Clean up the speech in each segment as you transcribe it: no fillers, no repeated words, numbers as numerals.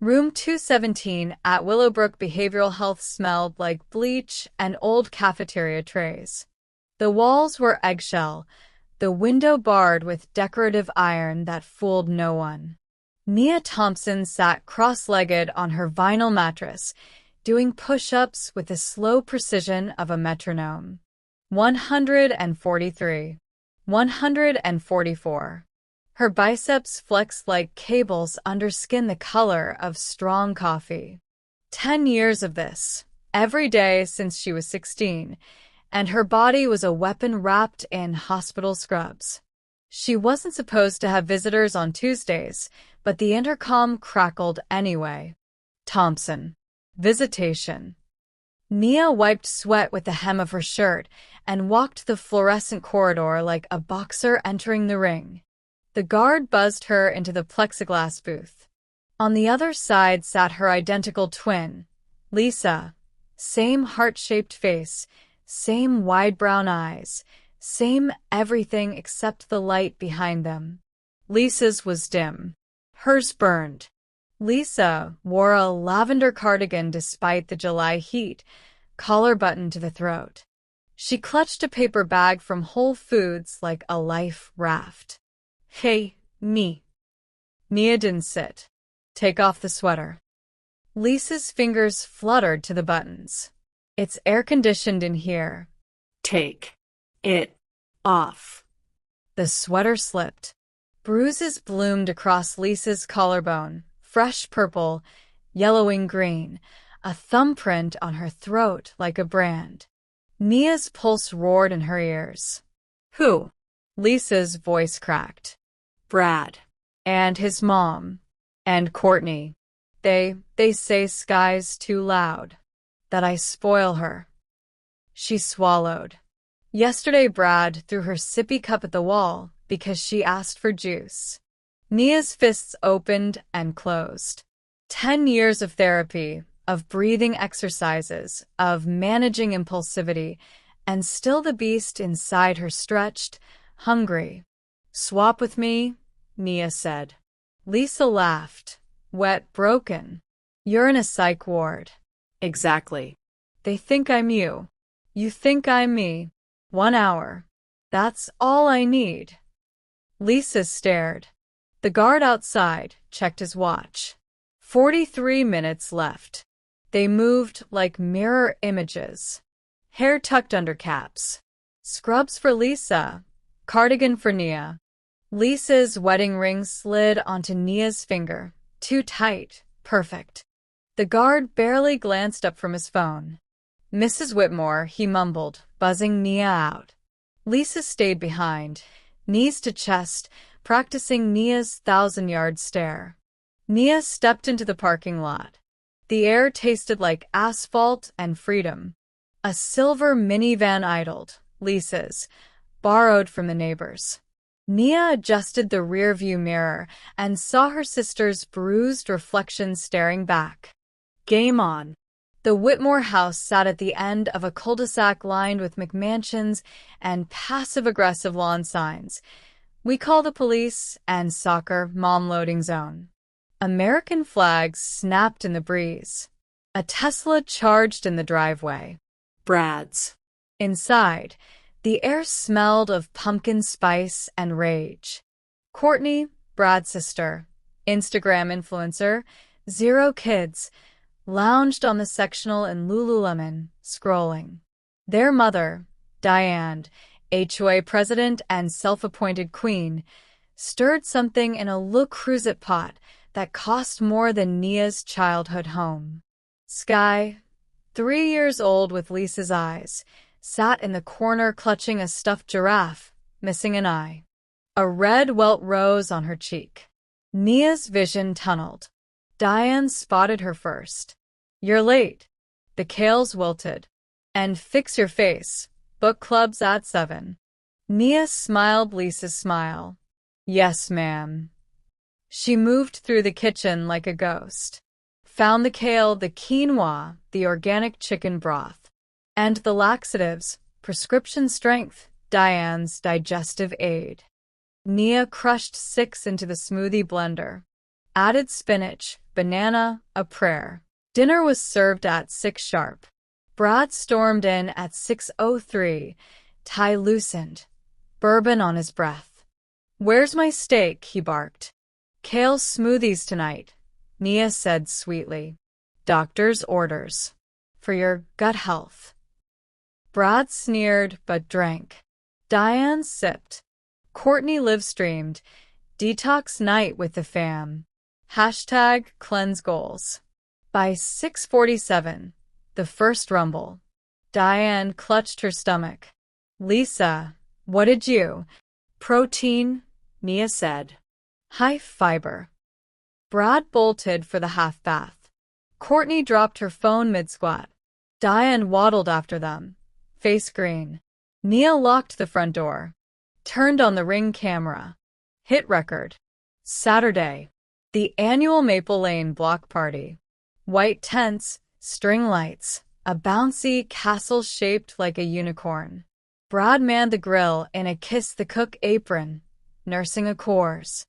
Room 217 at Willowbrook Behavioral Health smelled like bleach and old cafeteria trays. The walls were eggshell, the window barred with decorative iron that fooled no one. Nia Thompson sat cross-legged on her vinyl mattress, doing push-ups with the slow precision of a metronome. 143. 144. Her biceps flexed like cables under skin the color of strong coffee. 10 years of this, every day since she was 16, and her body was a weapon wrapped in hospital scrubs. She wasn't supposed to have visitors on Tuesdays, but the intercom crackled anyway. Thompson. Visitation. Nia wiped sweat with the hem of her shirt and walked the fluorescent corridor like a boxer entering the ring. The guard buzzed her into the plexiglass booth. On the other side sat her identical twin, Lisa. Same heart-shaped face, same wide brown eyes, same everything except the light behind them. Lisa's was dim. Hers burned. Lisa wore a lavender cardigan despite the July heat, collar buttoned to the throat. She clutched a paper bag from Whole Foods like a life raft. Hey, me. Nia didn't sit. Take off the sweater. Lisa's fingers fluttered to the buttons. It's air-conditioned in here. Take it off. The sweater slipped. Bruises bloomed across Lisa's collarbone, fresh purple, yellowing green, a thumbprint on her throat like a brand. Nia's pulse roared in her ears. Who? Lisa's voice cracked. Brad. And his mom. And Courtney. They say Sky's too loud. That I spoil her. She swallowed. Yesterday Brad threw her sippy cup at the wall because she asked for juice. Nia's fists opened and closed. 10 years of therapy, of breathing exercises, of managing impulsivity, and still the beast inside her stretched, hungry. Swap with me, Nia said. Lisa laughed. Wet, broken. You're in a psych ward. Exactly. They think I'm you. You think I'm me. 1 hour. That's all I need. Lisa stared. The guard outside checked his watch. 43 minutes left. They moved like mirror images. Hair tucked under caps. Scrubs for Lisa. Cardigan for Nia. Lisa's wedding ring slid onto Nia's finger. Too tight. Perfect. The guard barely glanced up from his phone. Mrs. Whitmore, he mumbled, buzzing Nia out. Lisa stayed behind, knees to chest, practicing Nia's 1,000-yard stare. Nia stepped into the parking lot. The air tasted like asphalt and freedom. A silver minivan idled, Lisa's, borrowed from the neighbors. Nia adjusted the rearview mirror and saw her sister's bruised reflection staring back. Game on. The Whitmore house sat at the end of a cul-de-sac lined with McMansions and passive-aggressive lawn signs. We call the police and soccer mom loading zone. American flags snapped in the breeze. A Tesla charged in the driveway. Brad's. Inside, the air smelled of pumpkin spice and rage. Courtney, Brad's sister, Instagram influencer, 0 kids, lounged on the sectional in Lululemon, scrolling. Their mother, Diane, HOA president and self-appointed queen, stirred something in a Le Creuset pot that cost more than Nia's childhood home. Sky, 3 years old with Lisa's eyes, sat in the corner clutching a stuffed giraffe, missing an eye. A red welt rose on her cheek. Nia's vision tunneled. Diane spotted her first. You're late. The kales wilted. And fix your face. Book club's at 7. Nia smiled Lisa's smile. Yes, ma'am. She moved through the kitchen like a ghost. Found the kale, the quinoa, the organic chicken broth. And the laxatives, prescription strength, Diane's digestive aid. Nia crushed 6 into the smoothie blender. Added spinach, banana, a prayer. Dinner was served at 6 sharp. Brad stormed in at 6:03, tie loosened, bourbon on his breath. "Where's my steak?" he barked. "Kale smoothies tonight," Nia said sweetly. "Doctor's orders. For your gut health." Brad sneered but drank. Diane sipped. Courtney live-streamed, "Detox night with the fam. Hashtag cleanse goals." By 6:47, the first rumble. Diane clutched her stomach. "Lisa, what did you?" "Protein," Nia said. "High fiber." Brad bolted for the half bath. Courtney dropped her phone mid-squat. Diane waddled after them, face green. Nia locked the front door, turned on the Ring camera. Hit record. Saturday. The annual Maple Lane block party. White tents, string lights, a bouncy castle shaped like a unicorn. Brad manned the grill in a kiss the cook apron, nursing a course.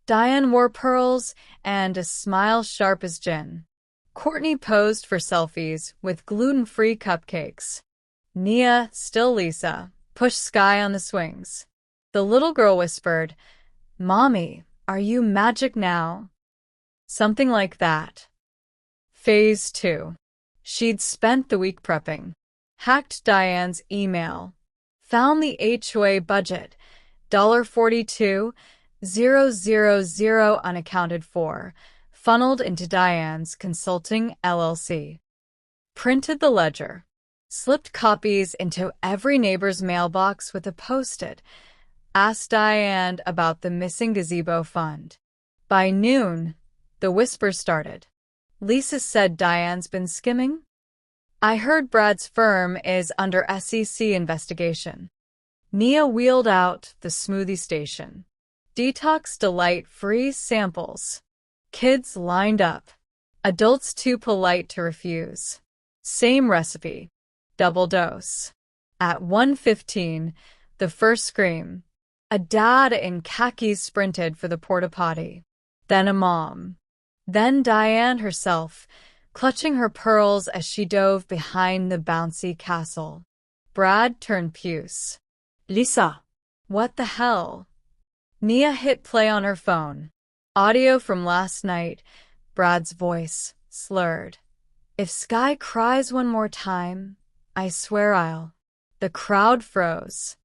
Diane wore pearls and a smile sharp as gin. Courtney posed for selfies with gluten-free cupcakes. Nia, still Lisa, pushed Sky on the swings. The little girl whispered, "Mommy, are you magic now?" Something like that. Phase 2. She'd spent the week prepping. Hacked Diane's email. Found the HOA budget, $42,000 unaccounted for, funneled into Diane's Consulting LLC. Printed the ledger. Slipped copies into every neighbor's mailbox with a post-it. Asked Diane about the missing gazebo fund. By noon, the whispers started. "Lisa said Diane's been skimming? I heard Brad's firm is under SEC investigation." Nia wheeled out the smoothie station. Detox Delight free samples. Kids lined up. Adults too polite to refuse. Same recipe. Double dose. At 1:15, the first scream. A dad in khakis sprinted for the porta potty. Then a mom. Then Diane herself, clutching her pearls as she dove behind the bouncy castle. Brad turned puce. "Lisa." "What the hell?" Nia hit play on her phone. Audio from last night, Brad's voice, slurred. "If Sky cries one more time, I swear I'll." The crowd froze.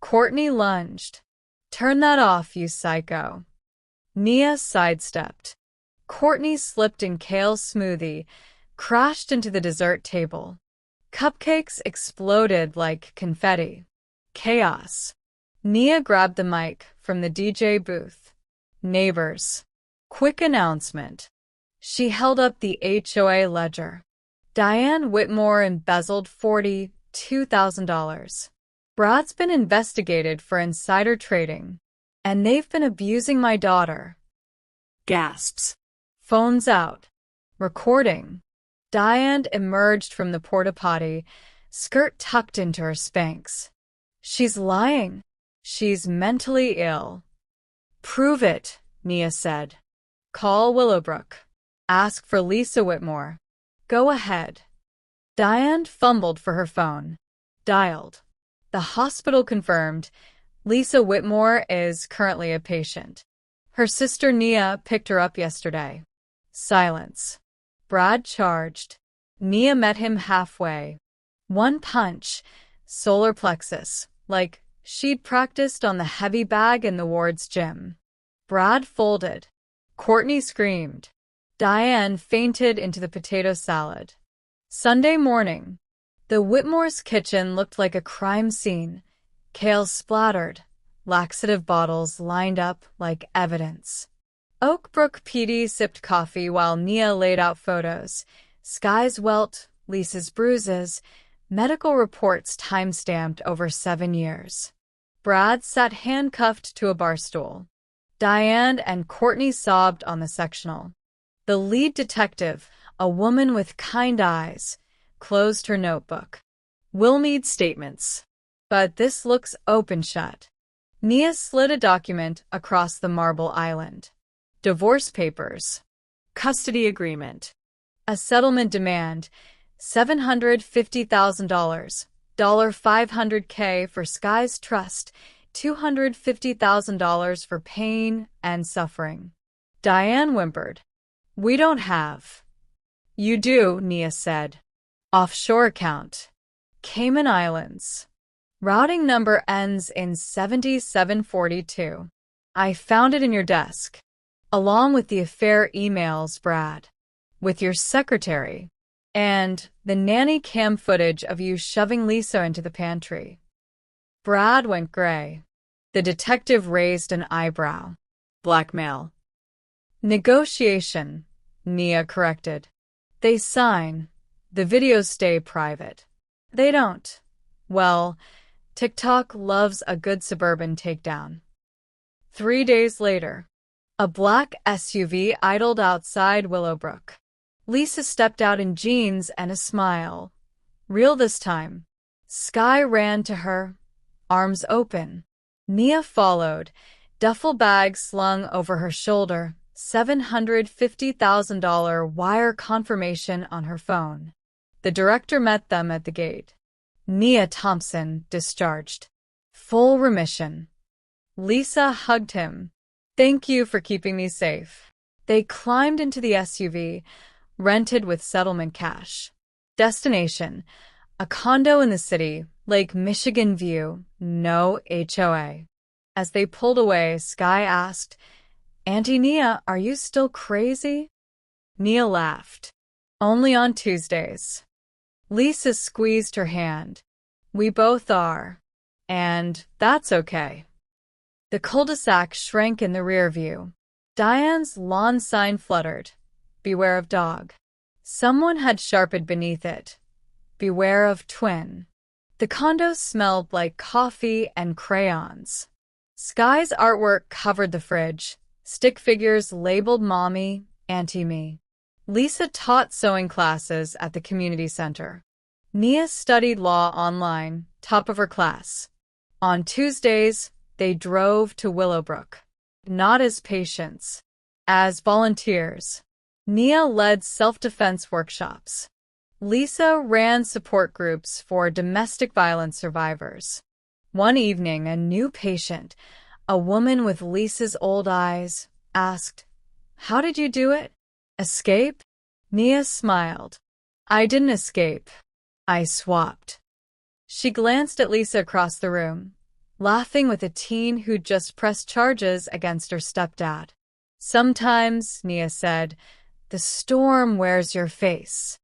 Courtney lunged. "Turn that off, you psycho." Nia sidestepped. Courtney slipped in Kale's smoothie, crashed into the dessert table. Cupcakes exploded like confetti. Chaos. Nia grabbed the mic from the DJ booth. "Neighbors. Quick announcement." She held up the HOA ledger. Diane Whitmore embezzled $42,000. Brad's been investigated for insider trading, and they've been abusing my daughter. Gasps. Phones out. Recording. Diane emerged from the porta potty, skirt tucked into her Spanx. "She's lying. She's mentally ill." "Prove it," Nia said. "Call Willowbrook. Ask for Lisa Whitmore." "Go ahead." Diane fumbled for her phone. Dialed. The hospital confirmed Lisa Whitmore is currently a patient. Her sister Nia picked her up yesterday. Silence. Brad charged. Nia met him halfway. One punch, solar plexus, like she'd practiced on the heavy bag in the ward's gym. Brad folded. Courtney screamed. Diane fainted into the potato salad. Sunday morning. The Whitmore's kitchen looked like a crime scene. Kale splattered. Laxative bottles lined up like evidence. Oakbrook PD sipped coffee while Nia laid out photos. Sky's welt, Lisa's bruises, medical reports time-stamped over 7 years. Brad sat handcuffed to a bar stool. Diane and Courtney sobbed on the sectional. The lead detective, a woman with kind eyes, closed her notebook. "We'll need statements. But this looks open shut." Nia slid a document across the marble island. "Divorce papers." Custody agreement. A settlement demand, $750,000, $500K for Sky's trust, $250,000 for pain and suffering. Diane whimpered. We don't have. You do, Nia said. Offshore account. Cayman Islands. Routing number ends in 7742. I found it in your desk. Along with the affair emails, Brad. With your secretary. And the nanny cam footage of you shoving Lisa into the pantry. Brad went gray. The detective raised an eyebrow. Blackmail. Negotiation, Nia corrected. They sign. The videos stay private. They don't. Well, TikTok loves a good suburban takedown. 3 days later, a black SUV idled outside Willowbrook. Lisa stepped out in jeans and a smile. Real this time. Sky ran to her, arms open. Nia followed, duffel bag slung over her shoulder, $750,000 wire confirmation on her phone. The director met them at the gate. Nia Thompson, discharged. Full remission. Lisa hugged him. Thank you for keeping me safe. They climbed into the SUV, rented with settlement cash. Destination, a condo in the city, Lake Michigan view, no HOA. As they pulled away, Sky asked, Auntie Nia, are you still crazy? Nia laughed. Only on Tuesdays. Lisa squeezed her hand. We both are. And that's okay. The cul-de-sac shrank in the rear view. Diane's lawn sign fluttered. Beware of dog. Someone had sharpened beneath it. Beware of twin. The condo smelled like coffee and crayons. Sky's artwork covered the fridge. Stick figures labeled Mommy, Auntie Me. Lisa taught sewing classes at the community center. Nia studied law online, top of her class. On Tuesdays, they drove to Willowbrook. Not as patients, as volunteers. Nia led self-defense workshops. Lisa ran support groups for domestic violence survivors. One evening, a new patient, a woman with Lisa's old eyes, asked, How did you do it? Escape? Nia smiled. I didn't escape. I swapped. She glanced at Lisa across the room, laughing with a teen who'd just pressed charges against her stepdad. Sometimes, Nia said, the storm wears your face.